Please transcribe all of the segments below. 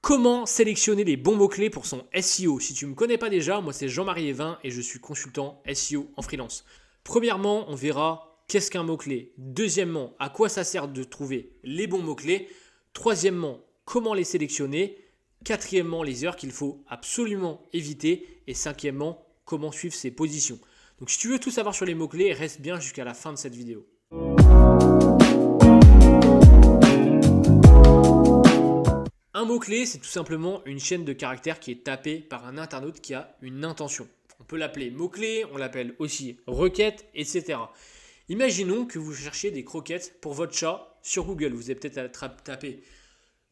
Comment sélectionner les bons mots-clés pour son SEO? Si tu ne me connais pas déjà, moi c'est Jean-Marie Evin et je suis consultant SEO en freelance. Premièrement, on verra qu'est-ce qu'un mot-clé. Deuxièmement, à quoi ça sert de trouver les bons mots-clés. Troisièmement, comment les sélectionner. Quatrièmement, les erreurs qu'il faut absolument éviter. Et cinquièmement, comment suivre ses positions. Donc si tu veux tout savoir sur les mots-clés, reste bien jusqu'à la fin de cette vidéo. Un mot-clé, c'est tout simplement une chaîne de caractères qui est tapée par un internaute qui a une intention. On peut l'appeler mot-clé, on l'appelle aussi requête, etc. Imaginons que vous cherchiez des croquettes pour votre chat sur Google. Vous avez peut-être tapé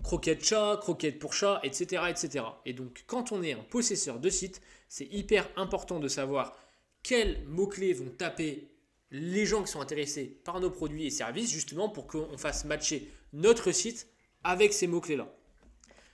croquette chat, croquette pour chat, etc., etc. Et donc, quand on est un possesseur de site, c'est hyper important de savoir quels mots-clés vont taper les gens qui sont intéressés par nos produits et services, justement pour qu'on fasse matcher notre site avec ces mots-clés-là.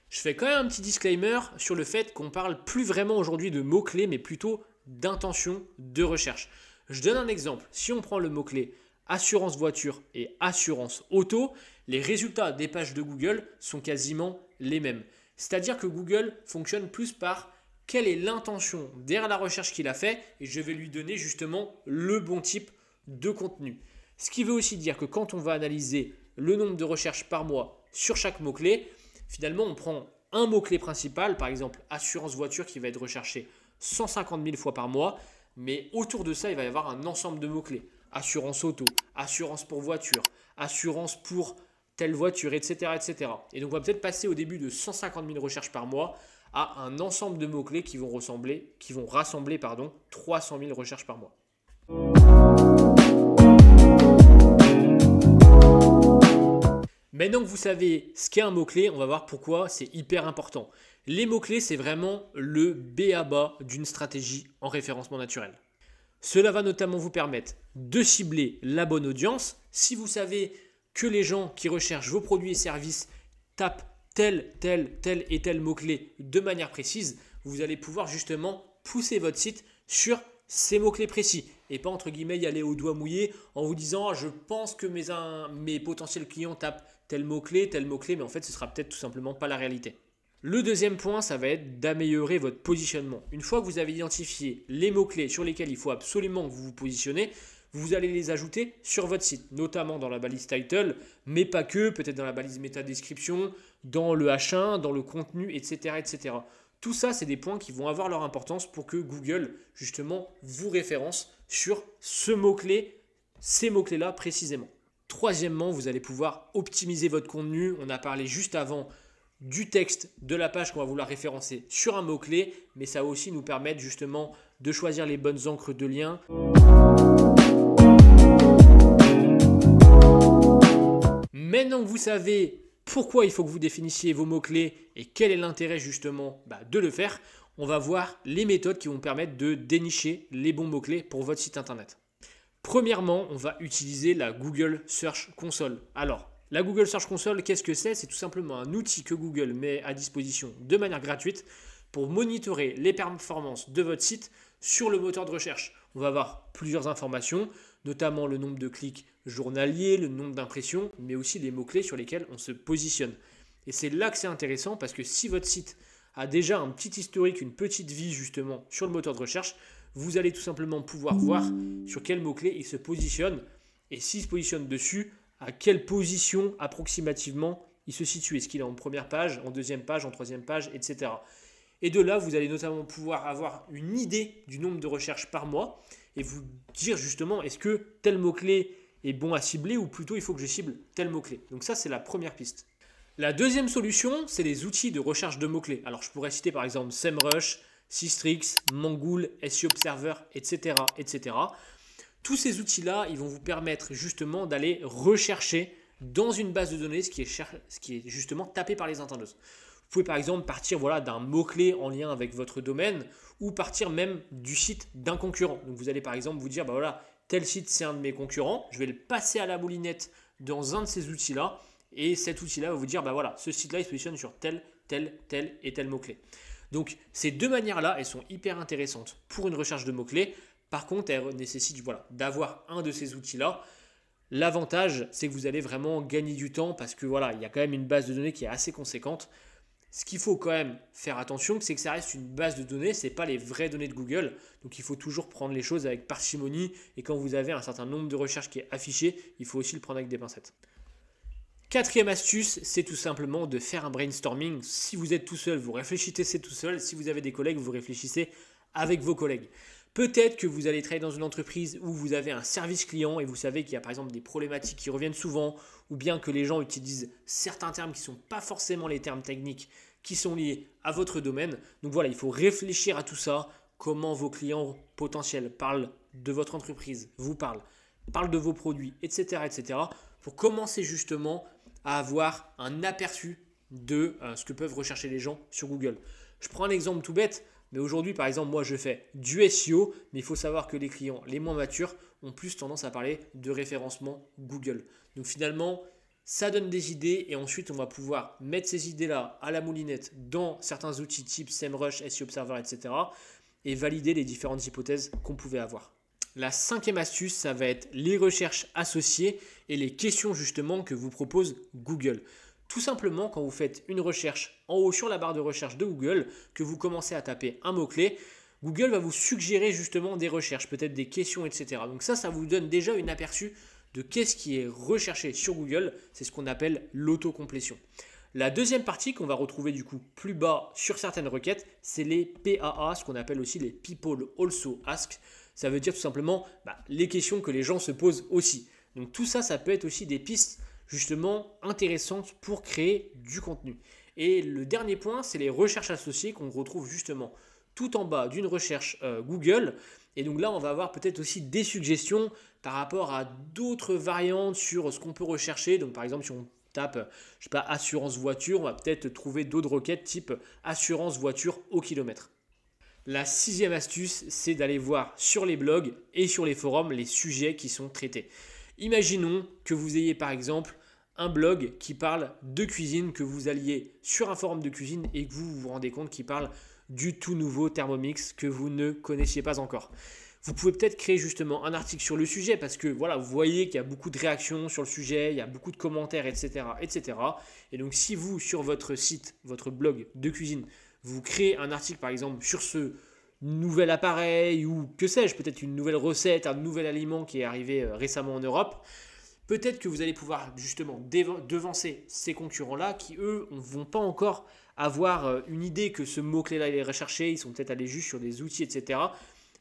Je fais quand même un petit disclaimer sur le fait qu'on parle plus vraiment aujourd'hui de mots-clés, mais plutôt d'intention de recherche. Je donne un exemple. Si on prend le mot-clé assurance voiture et assurance auto, les résultats des pages de Google sont quasiment les mêmes. C'est-à-dire que Google fonctionne plus par quelle est l'intention derrière la recherche qu'il a fait et je vais lui donner justement le bon type de contenu. Ce qui veut aussi dire que quand on va analyser le nombre de recherches par mois sur chaque mot-clé, finalement, on prend un mot-clé principal, par exemple assurance voiture qui va être recherché 150 000 fois par mois, mais autour de ça, il va y avoir un ensemble de mots-clés. Assurance auto, assurance pour voiture, assurance pour telle voiture, etc., etc. Et donc, on va peut-être passer au début de 150 000 recherches par mois à un ensemble de mots-clés qui vont rassembler 300 000 recherches par mois. Maintenant que vous savez ce qu'est un mot-clé, on va voir pourquoi c'est hyper important. Les mots-clés, c'est vraiment le b.a.-ba d'une stratégie en référencement naturel. Cela va notamment vous permettre de cibler la bonne audience. Si vous savez que les gens qui recherchent vos produits et services tapent tel et tel mot-clé de manière précise, vous allez pouvoir justement pousser votre site sur ces mots-clés précis et pas entre guillemets y aller au doigt mouillé en vous disant je pense que mes potentiels clients tapent tel mot-clé, mais en fait ce sera peut-être tout simplement pas la réalité. Le deuxième point, ça va être d'améliorer votre positionnement. Une fois que vous avez identifié les mots-clés sur lesquels il faut absolument que vous vous positionnez, vous allez les ajouter sur votre site, notamment dans la balise title, mais pas que, peut-être dans la balise métadescription, dans le H1, dans le contenu, etc., etc. Tout ça, c'est des points qui vont avoir leur importance pour que Google, justement, vous référence sur ce mot-clé, ces mots-clés-là précisément. Troisièmement, vous allez pouvoir optimiser votre contenu. On a parlé juste avant du texte de la page qu'on va vouloir référencer sur un mot-clé, mais ça va aussi nous permettre justement de choisir les bonnes encres de lien. Maintenant que vous savez pourquoi il faut que vous définissiez vos mots-clés et quel est l'intérêt justement de le faire, on va voir les méthodes qui vont permettre de dénicher les bons mots-clés pour votre site internet. Premièrement, on va utiliser la Google Search Console. Alors, la Google Search Console, qu'est-ce que c'est? C'est tout simplement un outil que Google met à disposition de manière gratuite pour monitorer les performances de votre site sur le moteur de recherche. On va avoir plusieurs informations, notamment le nombre de clics journaliers, le nombre d'impressions, mais aussi les mots-clés sur lesquels on se positionne. Et c'est là que c'est intéressant parce que si votre site a déjà un petit historique, une petite vie justement sur le moteur de recherche, vous allez tout simplement pouvoir voir sur quel mot-clé il se positionne et s'il se positionne dessus, à quelle position approximativement il se situe. Est-ce qu'il est en première page, en deuxième page, en troisième page, etc. Et de là, vous allez notamment pouvoir avoir une idée du nombre de recherches par mois et vous dire justement est-ce que tel mot-clé est bon à cibler ou plutôt il faut que je cible tel mot-clé. Donc ça, c'est la première piste. La deuxième solution, c'est les outils de recherche de mots-clés. Alors je pourrais citer par exemple SEMrush, Systrix, Mangool, SEO Observer, etc., etc. Tous ces outils-là, ils vont vous permettre justement d'aller rechercher dans une base de données ce qui est justement tapé par les internautes. Vous pouvez par exemple partir d'un mot-clé en lien avec votre domaine ou partir même du site d'un concurrent. Donc vous allez par exemple vous dire, tel site c'est un de mes concurrents, je vais le passer à la moulinette dans un de ces outils-là et cet outil-là va vous dire, ce site-là il se positionne sur tel et tel mot-clé. Donc ces deux manières-là, elles sont hyper intéressantes pour une recherche de mots-clés. Par contre, elles nécessitent d'avoir un de ces outils-là. L'avantage, c'est que vous allez vraiment gagner du temps parce que il y a quand même une base de données qui est assez conséquente. Ce qu'il faut quand même faire attention, c'est que ça reste une base de données, ce n'est pas les vraies données de Google. Donc il faut toujours prendre les choses avec parcimonie. Et quand vous avez un certain nombre de recherches qui est affiché, il faut aussi le prendre avec des pincettes. Quatrième astuce, c'est tout simplement de faire un brainstorming. Si vous êtes tout seul, vous réfléchissez tout seul. Si vous avez des collègues, vous réfléchissez avec vos collègues. Peut-être que vous allez travailler dans une entreprise où vous avez un service client et vous savez qu'il y a par exemple des problématiques qui reviennent souvent ou bien que les gens utilisent certains termes qui ne sont pas forcément les termes techniques qui sont liés à votre domaine. Donc voilà, il faut réfléchir à tout ça, comment vos clients potentiels parlent de votre entreprise, parlent de vos produits, etc. pour commencer justement à avoir un aperçu de ce que peuvent rechercher les gens sur Google. Je prends un exemple tout bête. Mais aujourd'hui, par exemple, moi, je fais du SEO, mais il faut savoir que les clients les moins matures ont plus tendance à parler de référencement Google. Donc finalement, ça donne des idées et ensuite, on va pouvoir mettre ces idées-là à la moulinette dans certains outils type SEMrush, SEO Observer, etc. et valider les différentes hypothèses qu'on pouvait avoir. La cinquième astuce, ça va être les recherches associées et les questions justement que vous propose Google. Tout simplement, quand vous faites une recherche en haut sur la barre de recherche de Google, que vous commencez à taper un mot-clé, Google va vous suggérer justement des recherches, peut-être des questions, etc. Donc ça vous donne déjà une aperçu de qu'est-ce qui est recherché sur Google. C'est ce qu'on appelle l'autocomplétion. La deuxième partie qu'on va retrouver du coup plus bas sur certaines requêtes, c'est les PAA, ce qu'on appelle aussi les People Also Ask. Ça veut dire tout simplement les questions que les gens se posent aussi. Donc tout ça, ça peut être aussi des pistes justement intéressantes pour créer du contenu. Et le dernier point, c'est les recherches associées qu'on retrouve justement tout en bas d'une recherche Google. Et donc là, on va avoir peut-être aussi des suggestions par rapport à d'autres variantes sur ce qu'on peut rechercher. Donc par exemple, si on tape, je sais pas, assurance voiture, on va peut-être trouver d'autres requêtes type assurance voiture au kilomètre. La sixième astuce, c'est d'aller voir sur les blogs et sur les forums les sujets qui sont traités. Imaginons que vous ayez par exemple un blog qui parle de cuisine, que vous alliez sur un forum de cuisine et que vous vous rendez compte qu'il parle du tout nouveau Thermomix que vous ne connaissiez pas encore. Vous pouvez peut-être créer justement un article sur le sujet parce que voilà, vous voyez qu'il y a beaucoup de réactions sur le sujet, il y a beaucoup de commentaires, etc. Et donc si vous, sur votre site, votre blog de cuisine, vous créez un article par exemple sur ce nouvel appareil ou que sais-je, peut-être une nouvelle recette, un nouvel aliment qui est arrivé récemment en Europe, peut-être que vous allez pouvoir justement devancer ces concurrents-là qui, eux, ne vont pas encore avoir une idée que ce mot-clé-là est recherché, ils sont peut-être allés juste sur des outils, etc.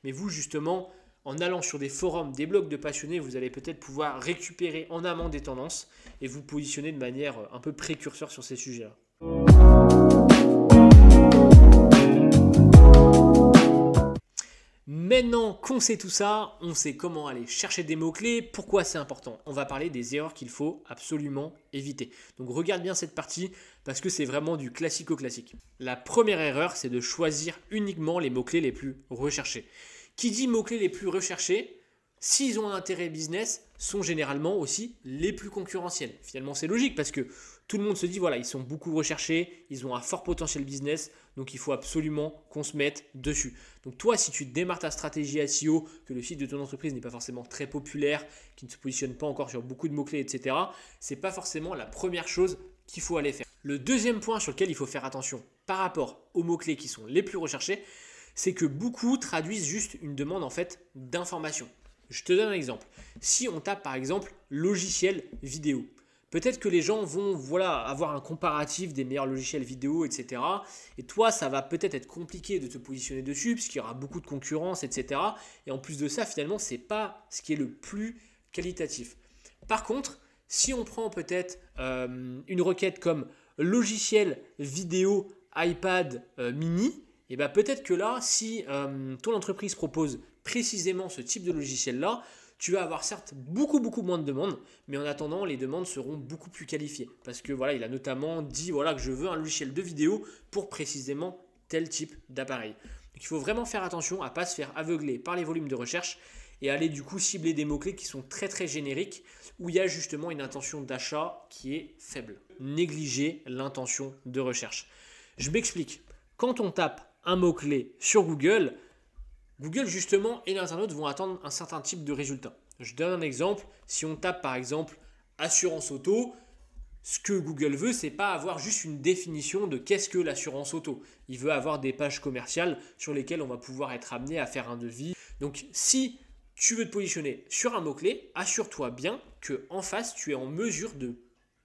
Mais vous, justement, en allant sur des forums, des blogs de passionnés, vous allez peut-être pouvoir récupérer en amont des tendances et vous positionner de manière un peu précurseur sur ces sujets-là. Maintenant qu'on sait tout ça, on sait comment aller chercher des mots-clés, pourquoi c'est important. On va parler des erreurs qu'il faut absolument éviter. Donc regarde bien cette partie parce que c'est vraiment du classico-classique. La première erreur, c'est de choisir uniquement les mots-clés les plus recherchés. Qui dit mots-clés les plus recherchés, s'ils ont un intérêt business, sont généralement aussi les plus concurrentiels. Finalement, c'est logique parce que tout le monde se dit, voilà, ils sont beaucoup recherchés, ils ont un fort potentiel business, donc il faut absolument qu'on se mette dessus. Donc toi, si tu démarres ta stratégie SEO, que le site de ton entreprise n'est pas forcément très populaire, qui ne se positionne pas encore sur beaucoup de mots-clés, etc., ce n'est pas forcément la première chose qu'il faut aller faire. Le deuxième point sur lequel il faut faire attention par rapport aux mots-clés qui sont les plus recherchés, c'est que beaucoup traduisent juste une demande en fait d'information. Je te donne un exemple. Si on tape par exemple logiciel vidéo, peut-être que les gens vont avoir un comparatif des meilleurs logiciels vidéo, etc. Et toi, ça va peut-être être compliqué de te positionner dessus parce qu'il y aura beaucoup de concurrence, etc. Et en plus de ça, finalement, ce n'est pas ce qui est le plus qualitatif. Par contre, si on prend peut-être une requête comme logiciel vidéo iPad mini, et bien peut-être que là, si ton entreprise propose précisément ce type de logiciel-là, tu vas avoir certes beaucoup moins de demandes, mais en attendant, les demandes seront beaucoup plus qualifiées. Parce que voilà, il a notamment dit que je veux un logiciel de vidéo pour précisément tel type d'appareil. Donc il faut vraiment faire attention à ne pas se faire aveugler par les volumes de recherche et aller du coup cibler des mots-clés qui sont très génériques, où il y a justement une intention d'achat qui est faible. Négliger l'intention de recherche. Je m'explique. Quand on tape un mot-clé sur Google justement et l'internaute vont attendre un certain type de résultat. Je donne un exemple. Si on tape par exemple assurance auto, Ce que Google veut, c'est pas avoir juste une définition de qu'est-ce que l'assurance auto. Il veut avoir des pages commerciales sur lesquelles on va pouvoir être amené à faire un devis. Donc si tu veux te positionner sur un mot-clé, assure-toi bien qu'en face, tu es en mesure de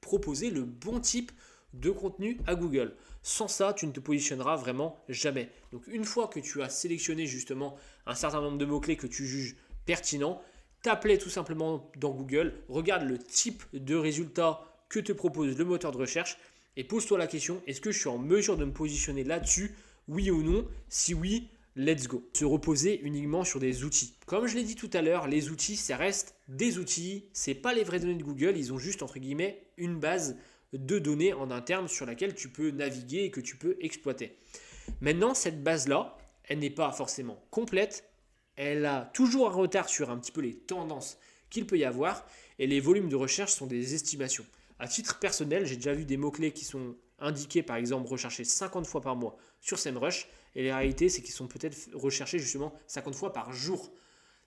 proposer le bon type de contenu à Google. Sans ça, tu ne te positionneras vraiment jamais. Donc une fois que tu as sélectionné justement un certain nombre de mots-clés que tu juges pertinents, tape-les tout simplement dans Google, regarde le type de résultat que te propose le moteur de recherche et pose-toi la question, est-ce que je suis en mesure de me positionner là-dessus, oui ou non? Si oui, let's go. Se reposer uniquement sur des outils. Comme je l'ai dit tout à l'heure, les outils, ça reste des outils, c'est pas les vraies données de Google, ils ont juste entre guillemets une base de données en interne sur laquelle tu peux naviguer et que tu peux exploiter. Maintenant, cette base-là, elle n'est pas forcément complète, elle a toujours un retard sur un petit peu les tendances qu'il peut y avoir et les volumes de recherche sont des estimations. À titre personnel, j'ai déjà vu des mots-clés qui sont indiqués, par exemple, recherchés 50 fois par mois sur SEMrush et la réalité, c'est qu'ils sont peut-être recherchés justement 50 fois par jour.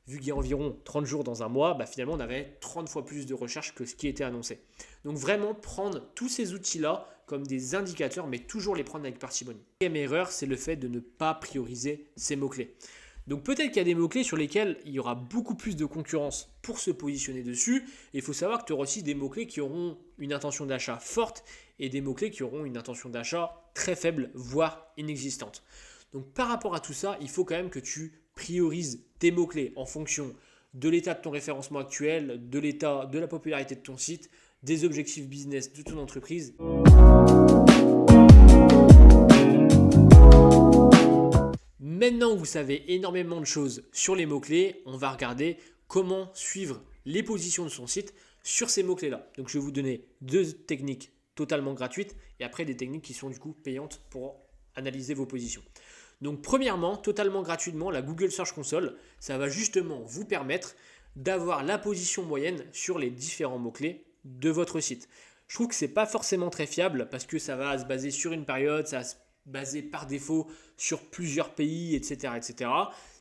Vu qu'il y a environ 30 jours dans un mois, finalement, on avait 30 fois plus de recherches que ce qui était annoncé. Donc vraiment, prendre tous ces outils-là comme des indicateurs, mais toujours les prendre avec parcimonie. La deuxième erreur, c'est le fait de ne pas prioriser ces mots-clés. Donc peut-être qu'il y a des mots-clés sur lesquels il y aura beaucoup plus de concurrence pour se positionner dessus. Et il faut savoir que tu auras aussi des mots-clés qui auront une intention d'achat forte et des mots-clés qui auront une intention d'achat très faible, voire inexistante. Donc par rapport à tout ça, il faut quand même que tu priorises tes mots-clés en fonction de l'état de ton référencement actuel, de l'état de la popularité de ton site, des objectifs business de ton entreprise. Maintenant que vous savez énormément de choses sur les mots-clés, on va regarder comment suivre les positions de son site sur ces mots-clés-là. Donc je vais vous donner 2 techniques totalement gratuites et après des techniques qui sont du coup payantes pour analyser vos positions. Donc premièrement, totalement gratuitement, la Google Search Console, ça va justement vous permettre d'avoir la position moyenne sur les différents mots-clés de votre site. Je trouve que ce n'est pas forcément très fiable parce que ça va se baser sur une période, ça va se baser par défaut sur plusieurs pays, etc., etc.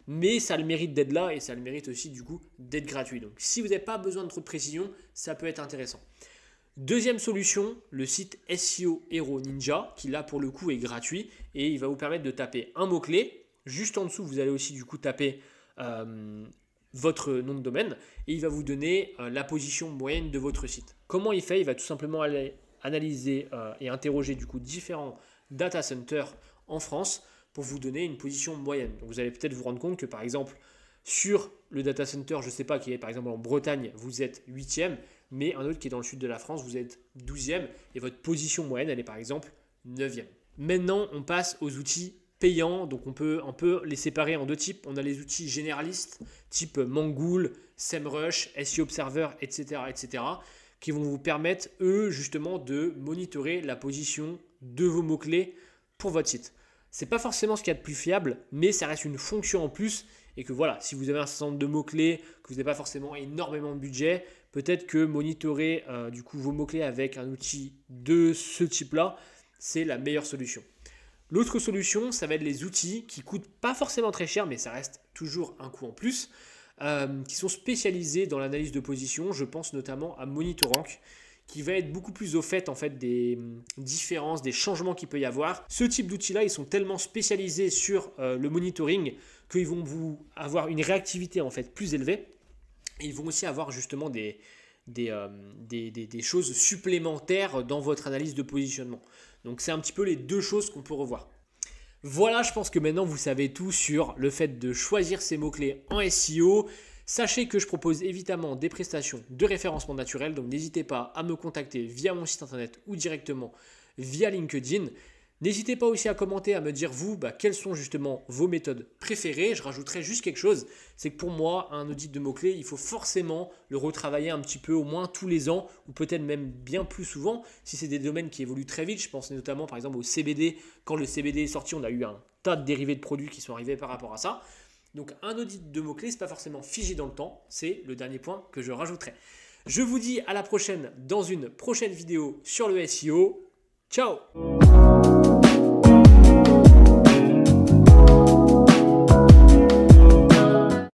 Mais ça a le mérite d'être là et ça a le mérite aussi du coup d'être gratuit. Donc si vous n'avez pas besoin de trop de précision, ça peut être intéressant. Deuxième solution, le site SEO Hero Ninja, qui là pour le coup est gratuit et il va vous permettre de taper un mot-clé. Juste en dessous, vous allez aussi du coup taper votre nom de domaine et il va vous donner la position moyenne de votre site. Comment il fait? Il va tout simplement aller analyser et interroger du coup différents data centers en France pour vous donner une position moyenne. Donc vous allez peut-être vous rendre compte que par exemple sur le data center, je ne sais pas, qui est par exemple en Bretagne, vous êtes 8e, mais un autre qui est dans le sud de la France, vous êtes 12e et votre position moyenne, elle est par exemple 9e. Maintenant, on passe aux outils payants. Donc on peut les séparer en 2 types. On a les outils généralistes type Mangool, SEMrush, SEO Observer, etc., etc., qui vont vous permettre, eux, justement, de monitorer la position de vos mots-clés pour votre site. Ce n'est pas forcément ce qu'il y a de plus fiable, mais ça reste une fonction en plus. Et que voilà, si vous avez un certain nombre de mots-clés, que vous n'avez pas forcément énormément de budget, peut-être que monitorer du coup vos mots-clés avec un outil de ce type-là, c'est la meilleure solution. L'autre solution, ça va être les outils qui ne coûtent pas forcément très cher, mais ça reste toujours un coût en plus, qui sont spécialisés dans l'analyse de position. Je pense notamment à MonitorRank, qui va être beaucoup plus au fait, des différences, des changements qu'il peut y avoir. Ce type d'outils-là, ils sont tellement spécialisés sur le monitoring qu'ils vont vous avoir une réactivité plus élevée. Et ils vont aussi avoir justement des choses supplémentaires dans votre analyse de positionnement. Donc c'est un petit peu les 2 choses qu'on peut revoir. Voilà, je pense que maintenant vous savez tout sur le fait de choisir ces mots-clés en SEO. Sachez que je propose évidemment des prestations de référencement naturel, donc n'hésitez pas à me contacter via mon site internet ou directement via LinkedIn. N'hésitez pas aussi à commenter, à me dire vous, quelles sont justement vos méthodes préférées. Je rajouterai juste quelque chose, c'est que pour moi, un audit de mots-clés, il faut forcément le retravailler un petit peu au moins tous les ans ou peut-être même bien plus souvent si c'est des domaines qui évoluent très vite. Je pense notamment par exemple au CBD. Quand le CBD est sorti, on a eu un tas de dérivés de produits qui sont arrivés par rapport à ça. Donc un audit de mots-clés, ce n'est pas forcément figé dans le temps. C'est le dernier point que je rajouterai. Je vous dis à la prochaine dans une prochaine vidéo sur le SEO. Ciao!